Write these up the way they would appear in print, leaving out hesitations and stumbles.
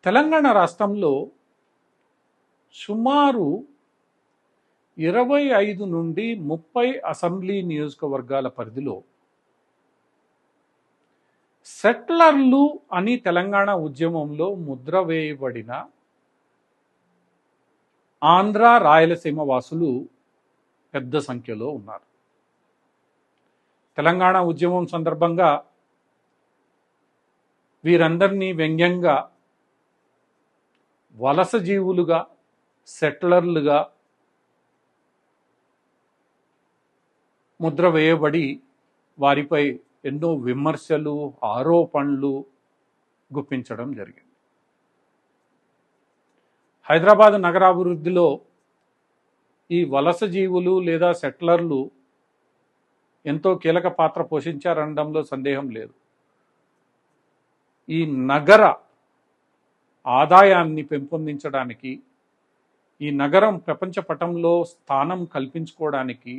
తెలంగాణ రాష్ట్రంలో సుమారు 25 నుండి 30 అసెంబ్లీ నియోజకవర్గాల పరిధిలో సెటిలర్లు అని తెలంగాణ ఉద్యమంలో ముద్ర వేయబడిన ఆంధ్ర రాయలసీమ వాసులు పెద్ద సంఖ్యలో ఉన్నారు. తెలంగాణ ఉద్యమం సందర్భంగా వీరందరినీ వ్యంగ్యంగా వలస జీవులుగా, సెటిలర్లుగా ముద్ర వేయబడి వారిపై ఎన్నో విమర్శలు, ఆరోపణలు గుప్పించడం జరిగింది. హైదరాబాద్ నగరాభివృద్ధిలో ఈ వలస జీవులు లేదా సెటిలర్లు ఎంతో కీలక పాత్ర పోషించారనడంలో సందేహం లేదు. ఈ నగర ఆదాయాన్ని పెంపొందించడానికి, ఈ నగరం ప్రపంచ పటంలో స్థానం కల్పించుకోవడానికి,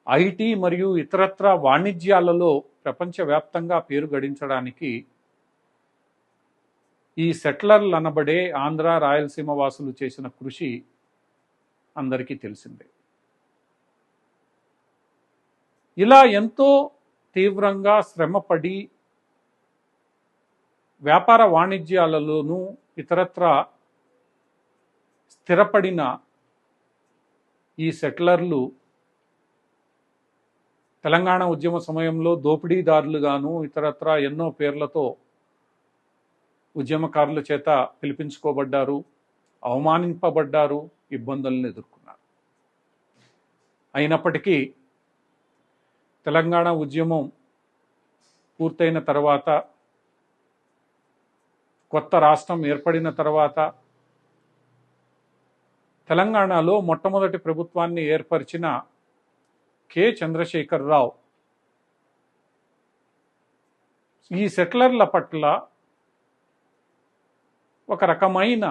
ఐటీ మరియు ఇతరత్ర వాణిజ్యాలలో ప్రపంచవ్యాప్తంగా పేరు గడించడానికి ఈ సెటిలర్లు అనబడే ఆంధ్ర రాయలసీమ వాసులు చేసిన కృషి అందరికీ తెలిసిందే. ఇలా ఎంతో తీవ్రంగా శ్రమపడి వ్యాపార వాణిజ్యాలలోనూ ఇతరత్ర స్థిరపడిన ఈ సెటిలర్లు తెలంగాణ ఉద్యమ సమయంలో దోపిడీదారులుగాను ఇతరత్ర ఎన్నో పేర్లతో ఉద్యమకారుల చేత పిలిపించుకోబడ్డారు, అవమానింపబడ్డారు, ఇబ్బందులను ఎదుర్కొన్నారు. అయినప్పటికీ తెలంగాణ ఉద్యమం పూర్తయిన తర్వాత, కొత్త రాష్ట్రం ఏర్పడిన తర్వాత తెలంగాణలో మొట్టమొదటి ప్రభుత్వాన్ని ఏర్పరిచిన కె చంద్రశేఖరరావు ఈ సెటిలర్ల పట్ల ఒక రకమైన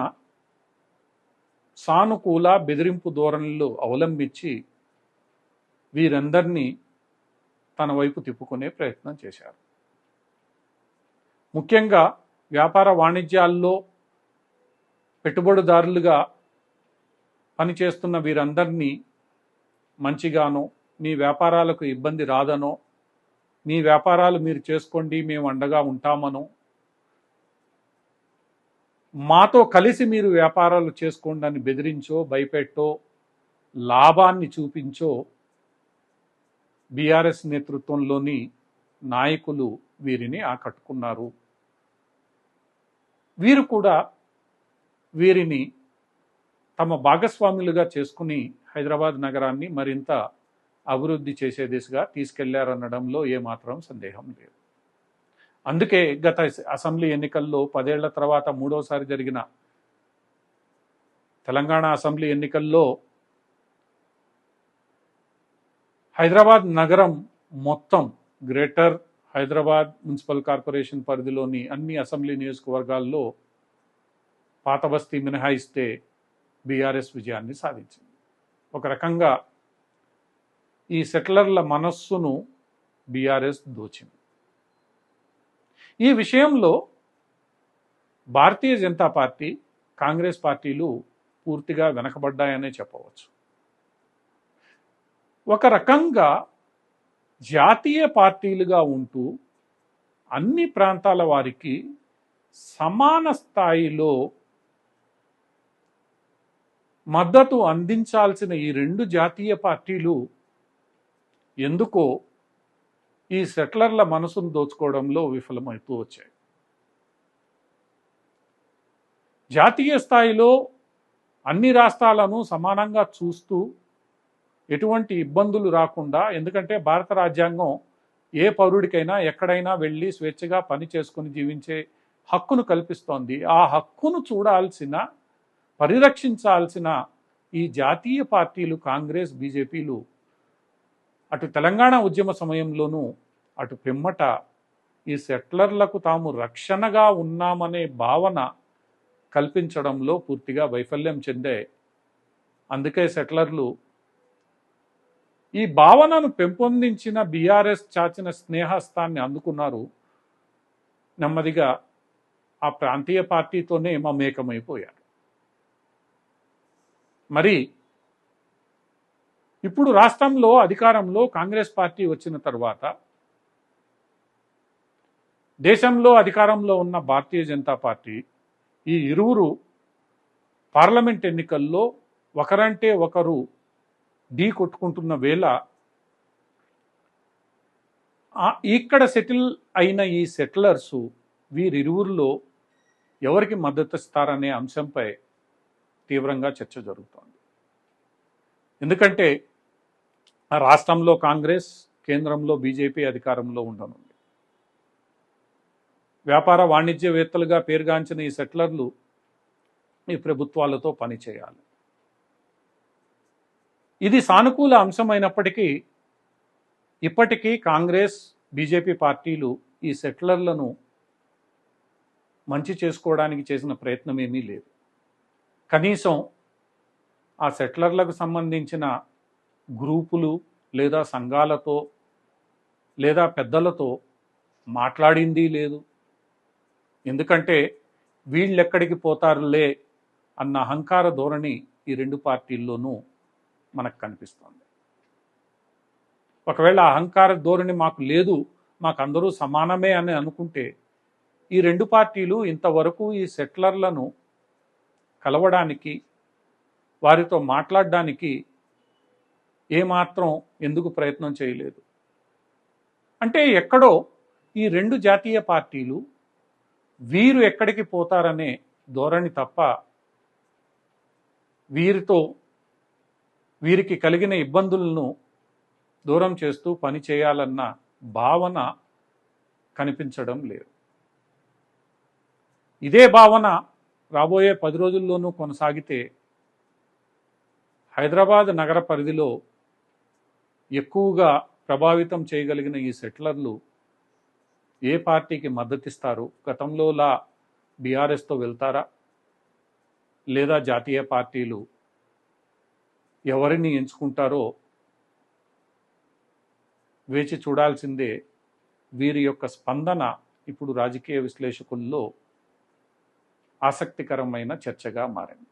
సానుకూల బెదిరింపు ధోరణులు అవలంబించి వీరందరినీ తన వైపు తిప్పుకునే ప్రయత్నం చేశారు. ముఖ్యంగా వ్యాపార వాణిజ్యాల్లో పెట్టుబడిదారులుగా పనిచేస్తున్న వీరందరినీ మంచిగానో, మీ వ్యాపారాలకు ఇబ్బంది రాదనో, మీ వ్యాపారాలు మీరు చేసుకోండి, మేము అండగా ఉంటామనో, మాతో కలిసి మీరు వ్యాపారాలు చేసుకోండి అని బెదిరించో, భయపెట్టో, లాభాన్ని చూపించో బీఆర్ఎస్ నేతృత్వంలోని నాయకులు వీరిని ఆకట్టుకున్నారు. వీరు కూడా వీరిని తమ భాగస్వాములుగా చేసుకుని హైదరాబాద్ నగరాన్ని మరింత అభివృద్ధి చేసే దిశగా తీసుకెళ్లారనడంలో ఏమాత్రం సందేహం లేదు. అందుకే గత అసెంబ్లీ ఎన్నికల్లో 10 ఏళ్ల తర్వాత మూడోసారి జరిగిన తెలంగాణ అసెంబ్లీ ఎన్నికల్లో హైదరాబాద్ నగరం మొత్తం, గ్రేటర్ హైదరాబాద్ మున్సిపల్ కార్పొరేషన్ పరిధిలోని అన్ని అసెంబ్లీ నియోజకవర్గాల్లో పాత బస్తీ మినహాయిస్తే బీఆర్ఎస్ విజయాన్ని సాధించింది. ఒక రకంగా ఈ సెటిలర్ల మనస్సును బీఆర్ఎస్ దోచింది. ఈ విషయంలో భారతీయ జనతా పార్టీ, కాంగ్రెస్ పార్టీలు పూర్తిగా వెనకబడ్డాయనే చెప్పవచ్చు. ఒక రకంగా జాతీయ పార్టీలుగా ఉంటూ అన్ని ప్రాంతాల వారికి సమాన స్థాయిలో మద్దతు అందించాల్సిన ఈ రెండు జాతీయ పార్టీలు ఎందుకో ఈ సెటిలర్ల మనసును దోచుకోవడంలో విఫలమవుతూ వచ్చాయి. జాతీయ స్థాయిలో అన్ని రాష్ట్రాలను సమానంగా చూస్తూ ఎటువంటి ఇబ్బందులు రాకుండా, ఎందుకంటే భారత రాజ్యాంగం ఏ పౌరుడికైనా ఎక్కడైనా వెళ్ళి స్వేచ్ఛగా పని చేసుకుని జీవించే హక్కును కల్పిస్తోంది. ఆ హక్కును చూడాల్సిన, పరిరక్షించాల్సిన ఈ జాతీయ పార్టీలు కాంగ్రెస్, బీజేపీలు అటు తెలంగాణ ఉద్యమ సమయంలోనూ అటు పిమ్మట ఈ సెటిలర్లకు తాము రక్షణగా ఉన్నామనే భావన కల్పించడంలో పూర్తిగా వైఫల్యం చెందే. అందుకే సెటిలర్లు ఈ భావనను పెంపొందించిన బీఆర్ఎస్ చాచిన స్నేహస్తాన్ని అందుకున్నారు. నెమ్మదిగా ఆ ప్రాంతీయ పార్టీతోనే మమేకమైపోయారు. మరి ఇప్పుడు రాష్ట్రంలో అధికారంలో కాంగ్రెస్ పార్టీ వచ్చిన తర్వాత దేశంలో అధికారంలో ఉన్న భారతీయ జనతా పార్టీ ఈ ఇరువురు పార్లమెంట్ ఎన్నికల్లో ఒకరంటే ఒకరు ఢీ కొట్టుకుంటున్న వేళ ఇక్కడ సెటిల్ అయిన ఈ సెటిలర్సు వీరిరువురిలో ఎవరికి మద్దతు ఇస్తారనే అంశంపై తీవ్రంగా చర్చ జరుగుతోంది. ఎందుకంటే రాష్ట్రంలో కాంగ్రెస్, కేంద్రంలో బీజేపీ అధికారంలో ఉండనుంది. వ్యాపార వాణిజ్యవేత్తలుగా పేరుగాంచిన ఈ సెటిలర్లు ఈ ప్రభుత్వాలతో పనిచేయాలి. ఇది సానుకూల అంశమైనప్పటికీ ఇప్పటికీ కాంగ్రెస్, బీజేపీ పార్టీలు ఈ సెటిలర్లను మంచి చేసుకోవడానికి చేసిన ప్రయత్నం ఏమీ లేదు. కనీసం ఆ సెటిలర్లకు సంబంధించిన గ్రూపులు లేదా సంఘాలతో లేదా పెద్దలతో మాట్లాడింది లేదు. ఎందుకంటే వీళ్ళెక్కడికి పోతారులే అన్న అహంకార ధోరణి ఈ రెండు పార్టీల్లోనూ మనకు కనిపిస్తోంది. ఒకవేళ అహంకార ధోరణి మాకు లేదు, మాకు అందరూ సమానమే అని అనుకుంటే ఈ రెండు పార్టీలు ఇంతవరకు ఈ సెటిలర్లను కలవడానికి, వారితో మాట్లాడడానికి ఏమాత్రం ఎందుకు ప్రయత్నం చేయలేదు? అంటే ఎక్కడో ఈ రెండు జాతీయ పార్టీలు వీరు ఎక్కడికి పోతారనే ధోరణి తప్ప వీరికి కలిగిన ఇబ్బందులను దూరం చేస్తూ పని చేయాలన్న భావన కనిపించడం లేదు. ఇదే భావన రాబోయే 10 రోజుల్లోనూ కొనసాగితే హైదరాబాద్ నగర పరిధిలో ఎక్కువగా ప్రభావితం చేయగలిగిన ఈ సెటిలర్లు ఏ పార్టీకి మద్దతిస్తారు? గతంలోలా బీఆర్ఎస్తో వెళ్తారా, లేదా జాతీయ పార్టీలు ఎవరిని ఎంచుకుంటారో వేచి చూడాల్సిందే. వీరి యొక్క స్పందన ఇప్పుడు రాజకీయ విశ్లేషకుల్లో ఆసక్తికరమైన చర్చగా మారింది.